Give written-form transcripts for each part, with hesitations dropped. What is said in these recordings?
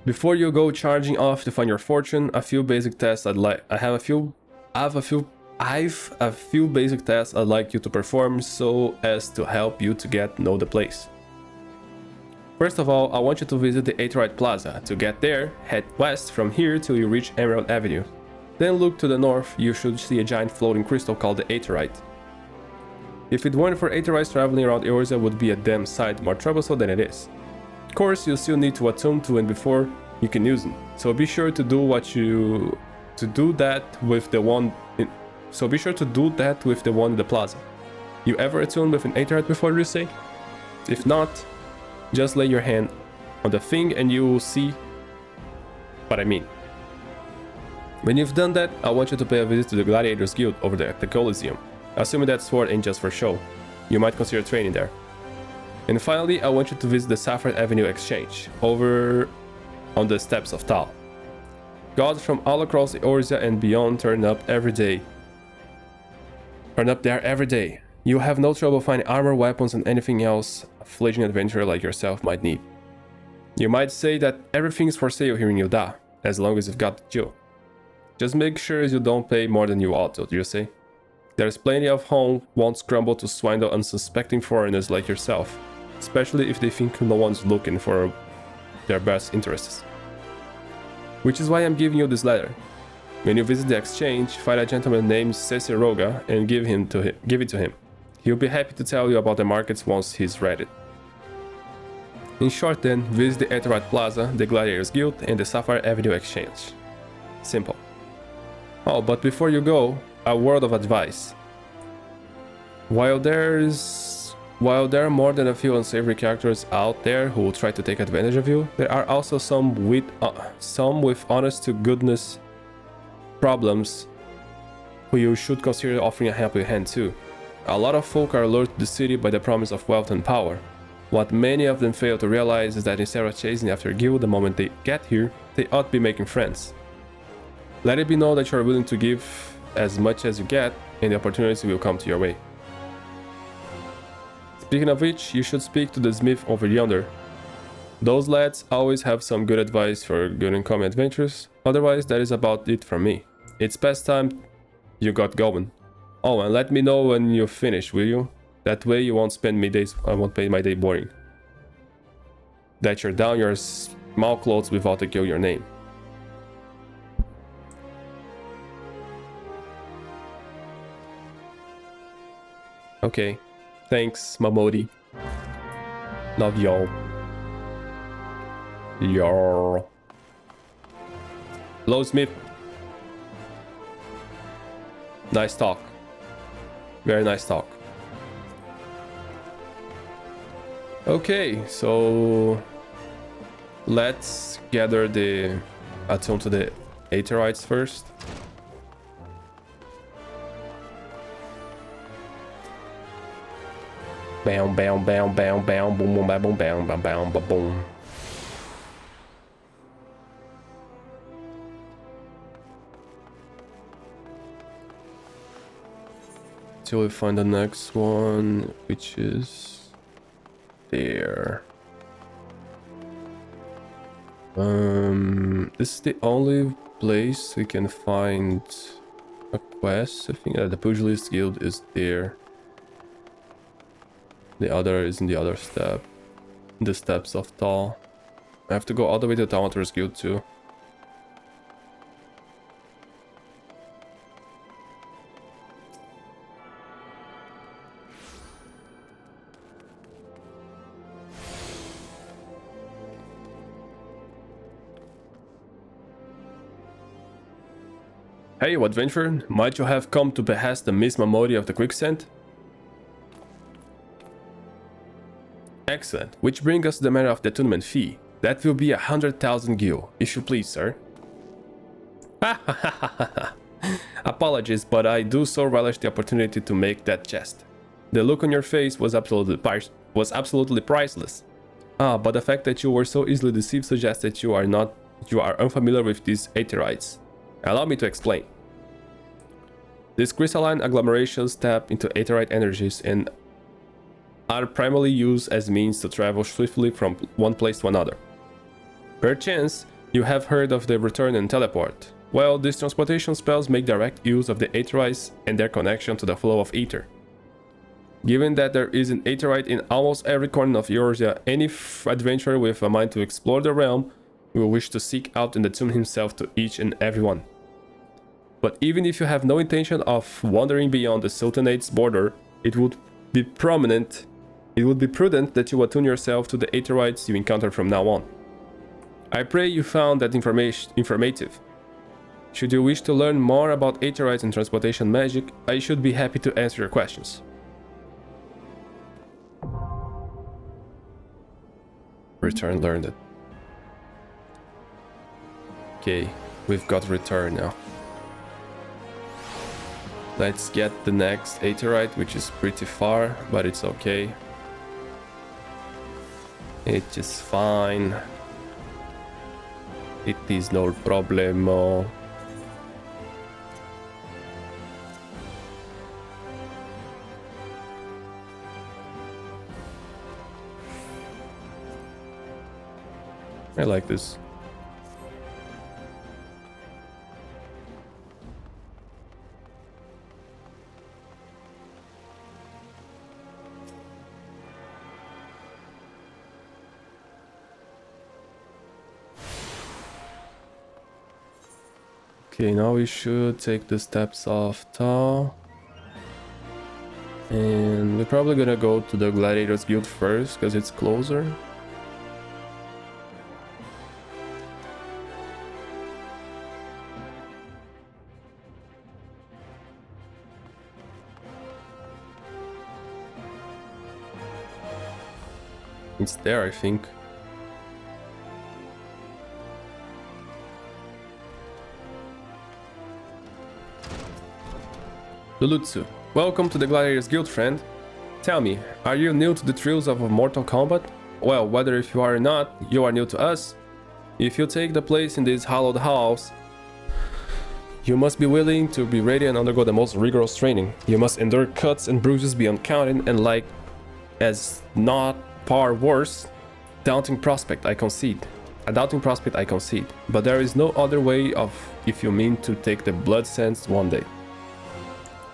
Before you go charging off to find your fortune, a few basic tests I've a few basic tests I'd like you to perform so as to help you to know the place. First of all, I want you to visit the Aetheryte Plaza. To get there, head west from here till you reach Emerald Avenue. Then look to the north, you should see a giant floating crystal called the Aetheryte. If it weren't for Aetherytes, traveling around Eorzea would be a damn sight more troublesome than it is. Of course, you still need to attune to it before you can use them, so be sure to do that with the one in the plaza. You ever attune with an Aetheryte before, you say? If not, just lay your hand on the thing and you will see what I mean. When you've done that, I want you to pay a visit to the Gladiators Guild over there at the Coliseum. Assuming that sword ain't just for show, you might consider training there. And finally, I want you to visit the Sapphire Avenue Exchange, over on the steps of Tal. Gods from all across Eorzea and beyond turn up there every day. You have no trouble finding armor, weapons, and anything else a fledgling adventurer like yourself might need. You might say that everything's for sale here in Ul'dah, as long as you've got the jewel. Just make sure you don't pay more than you ought to, you say? There's plenty of who won't scramble to swindle unsuspecting foreigners like yourself, especially if they think no one's looking for their best interests. Which is why I'm giving you this letter. When you visit the exchange, find a gentleman named Ceciroga and give it to him. He'll be happy to tell you about the markets once he's ready. In short then, visit the Aetheryte Plaza, the Gladiators Guild, and the Sapphire Avenue Exchange. Simple. Oh, but before you go, a word of advice. While there are more than a few unsavory characters out there who will try to take advantage of you, there are also some with honest to goodness problems who you should consider offering a helping hand to. A lot of folk are lured to the city by the promise of wealth and power. What many of them fail to realize is that instead of chasing after a guild the moment they get here, they ought to be making friends. Let it be known that you are willing to give as much as you get, and the opportunities will come to your way. Speaking of which, you should speak to the smith over yonder. Those lads always have some good advice for good and common adventures. Otherwise, that is about it from me. It's past time you got going. Oh, and let me know when you finish, will you? That way you won't spend I won't pay my day boring. That you're down your small clothes without to kill your name. Okay, thanks, Mamodi. Love y'all. Hello, Smith. Nice talk. Very nice talk. Okay, so let's gather attune to the Aetherytes first. Bam, bam, bam, bam, bam, boom, boom, bam, boom, bam, bam, bam, bam, boom. Till we find the next one, which is there. This is the only place we can find a quest. I think the Pugilist Guild is there. The other is in the other step. The steps of Tal. I have to go all the way to the Thaumatur's Guild too. Hey, adventurer, might you have come to behest the Miss Mamodi of the Quicksand? Excellent, which brings us to the matter of the attunement fee. That will be 100,000 gil, if you please, sir. Apologies, but I do so relish the opportunity to make that jest. The look on your face was absolutely priceless. But the fact that you were so easily deceived suggests that you are unfamiliar with these Aetherytes. Allow me to explain. These crystalline agglomerations tap into Aetheryte energies and are primarily used as means to travel swiftly from one place to another. Perchance, You have heard of the return and teleport. Well, these transportation spells make direct use of the aetherites and their connection to the flow of ether. Given that there is an aetherite in almost every corner of Eorzea, any adventurer with a mind to explore the realm will wish to seek out and attune himself to each and every one. But even if you have no intention of wandering beyond the Sultanate's border, it would be prudent that you attune yourself to the aetherites you encounter from now on. I pray you found that informative. Should you wish to learn more about aetherites and transportation magic, I should be happy to answer your questions. Return learned. Okay, we've got return now. Let's get the next aetherite, which is pretty far, but it's okay. It is fine. It is no problemo. I like this. Okay, now we should take the steps off Tau. And we're probably gonna go to the Gladiators Guild first, because it's closer. It's there, I think. Lulutsu, welcome to the Gladiators Guild, friend. Tell me, are you new to the thrills of Mortal Kombat? Well, whether if you are or not, you are new to us. If you take the place in these hallowed halls, you must be willing to be ready and undergo the most rigorous training. You must endure cuts and bruises beyond counting, and like as not far worse, daunting prospect I concede. A doubting prospect I concede. But there is no other way of if you mean to take the blood sense one day.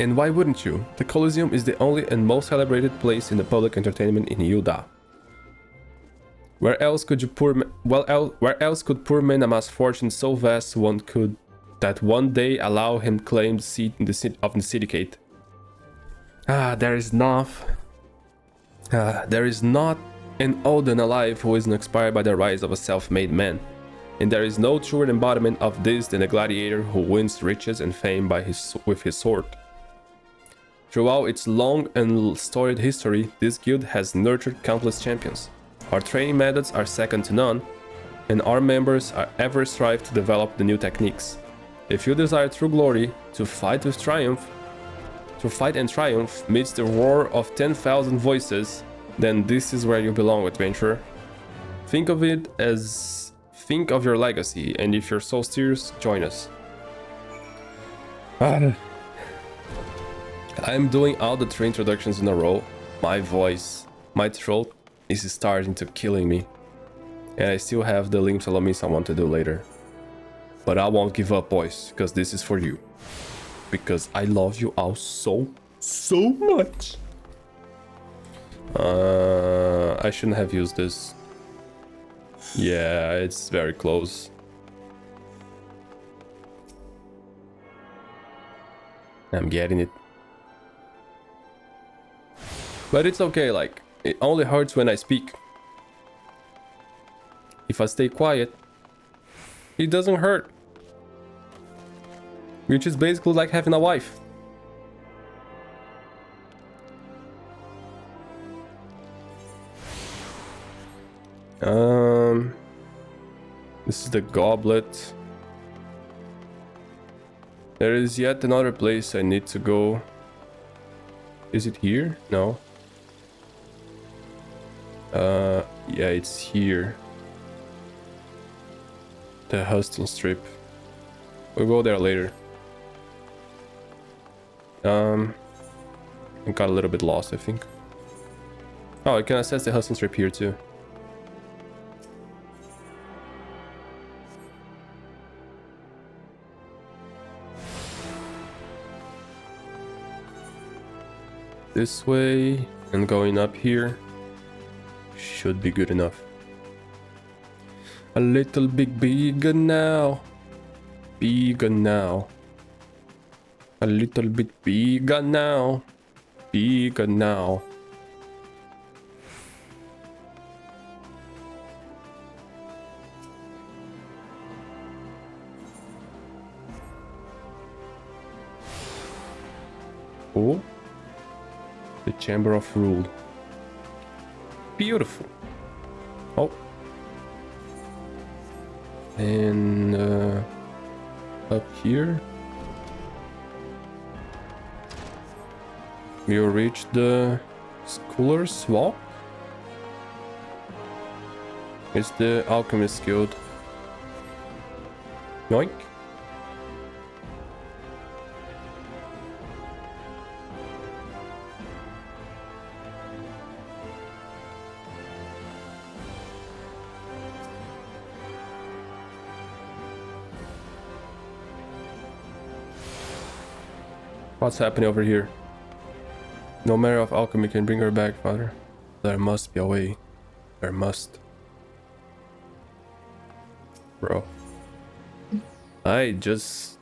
And why wouldn't you? The Coliseum is the only and most celebrated place in the public entertainment in Ul'dah. Where else could poor man amass fortune so vast one could that one day allow him claim the seat in the syndicate? There is not an Odin alive who isn't inspired by the rise of a self-made man. And there is no truer embodiment of this than a gladiator who wins riches and fame with his sword. Throughout its long and storied history, this guild has nurtured countless champions. Our training methods are second to none, and our members are ever strive to develop the new techniques. If you desire true glory, to fight and triumph amidst the roar of 10,000 voices, then this is where you belong, adventurer. Think of your legacy, and if you're so serious, join us. I'm doing all the 3 introductions in a row. My voice, my throat is starting to killing me. And I still have the Lim Salamis I want to do later. But I won't give up, boys, because this is for you. Because I love you all so much. I shouldn't have used this. Yeah, it's very close. I'm getting it. But it's okay, like, it only hurts when I speak. If I stay quiet, it doesn't hurt. Which is basically like having a wife. This is the goblet. There is yet another place I need to go. Is it here? No. Yeah, it's here. The Husting Strip. We'll go there later. I got a little bit lost, I think. Oh, I can access the Husting Strip here too. this way and going up here should be good enough. A little bit bigger now. Bigger now. A little bit bigger now. Bigger now. Oh, the Chamber of Rule. Beautiful. Oh. And up here we'll reach the Scholar's Walk. It's the Alchemist Guild. Yoink. What's happening over here? No matter of alchemy can bring her back, father. There must be a way. There must. Bro. I just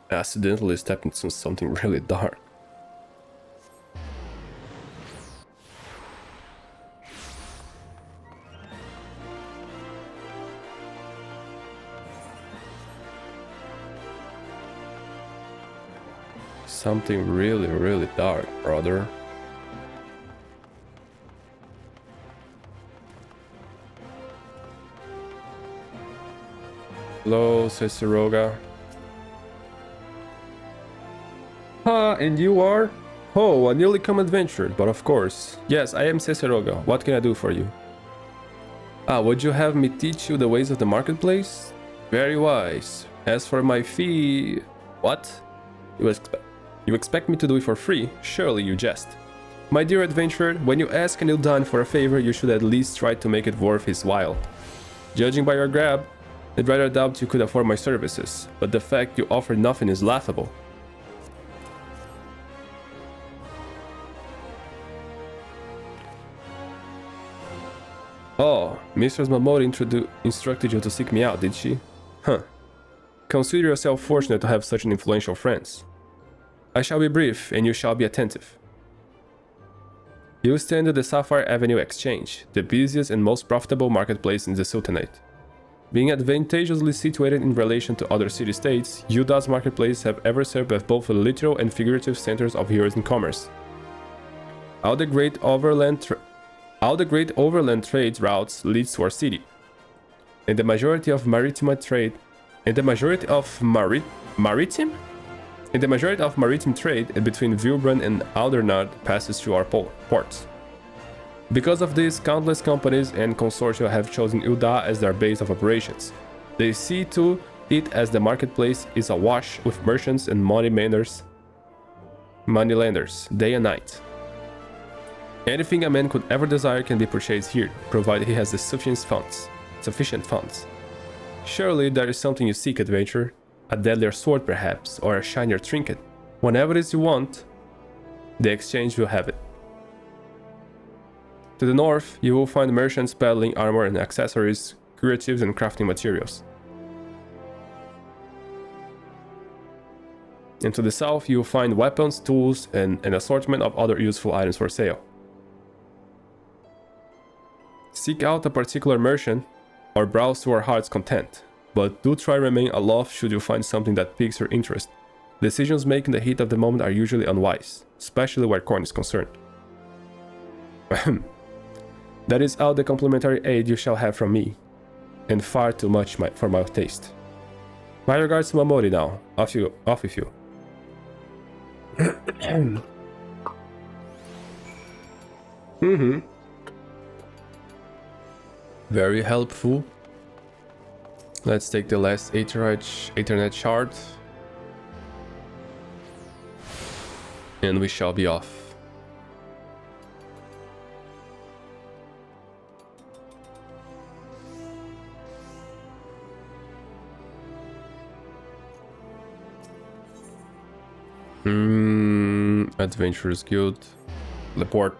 accidentally stepped into something really dark. Something really, really dark, brother. Hello, Ciceroga. And you are? Oh, a newly come adventurer, but of course. Yes, I am Ciceroga. What can I do for you? Would you have me teach you the ways of the marketplace? Very wise. As for my fee... What? You expect me to do it for free? Surely you jest. My dear adventurer, when you ask an Ul'dah for a favor, you should at least try to make it worth his while. Judging by your grab, I'd rather doubt you could afford my services, but the fact you offer nothing is laughable. Oh, Mistress Mamori instructed you to seek me out, did she? Huh. Consider yourself fortunate to have such an influential friend. I shall be brief, and you shall be attentive. You stand at the Sapphire Avenue Exchange, the busiest and most profitable marketplace in the Sultanate. Being advantageously situated in relation to other city-states, Ul'dah's marketplace have ever served as both the literal and figurative centers of heroes and commerce. All the great overland trade routes leads to our city, and the majority of maritime trade between Reborn and Ul'dah passes through our ports. Because of this, countless companies and consortia have chosen Ul'dah as their base of operations. They see to it as the marketplace is awash with merchants and moneylenders day and night. Anything a man could ever desire can be purchased here, provided he has the sufficient funds. Surely there is something you seek, adventurer. A deadlier sword perhaps, or a shinier trinket. Whatever it is you want, the exchange will have it. To the north, you will find merchants peddling armor and accessories, curatives and crafting materials. And to the south, you will find weapons, tools, and an assortment of other useful items for sale. Seek out a particular merchant, or browse to our heart's content. But do try remain aloft should you find something that piques your interest. Decisions made in the heat of the moment are usually unwise, especially where coin is concerned. That is all the complimentary aid you shall have from me, and far too much for my taste. My regards to Mamori now. Off with you. Very helpful. Let's take the last Ethernet shard. And we shall be off. Adventurers Guild. Report.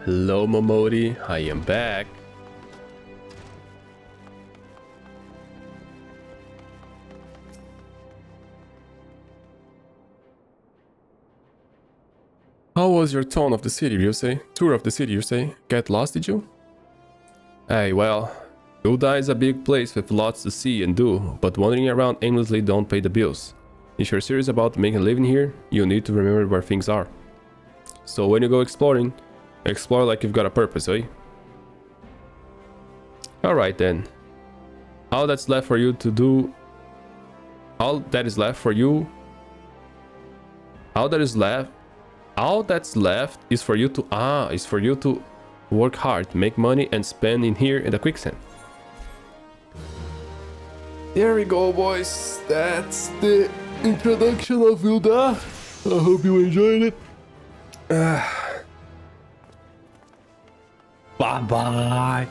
Hello, Momodi. I am back. How was your tour of the city, you say? Tour of the city, you say? Get lost, did you? Hey, well, Ul'dah is a big place with lots to see and do, but wandering around aimlessly don't pay the bills. If you're serious about making a living here, you need to remember where things are. So when you go exploring, explore like you've got a purpose, eh? Alright then. All that's left for you to do... All that is left for you... All that's left is for you to work hard, make money, and spend in here in the quicksand. There we go, boys. That's the introduction of Ul'dah. I hope you enjoyed it. Bye bye.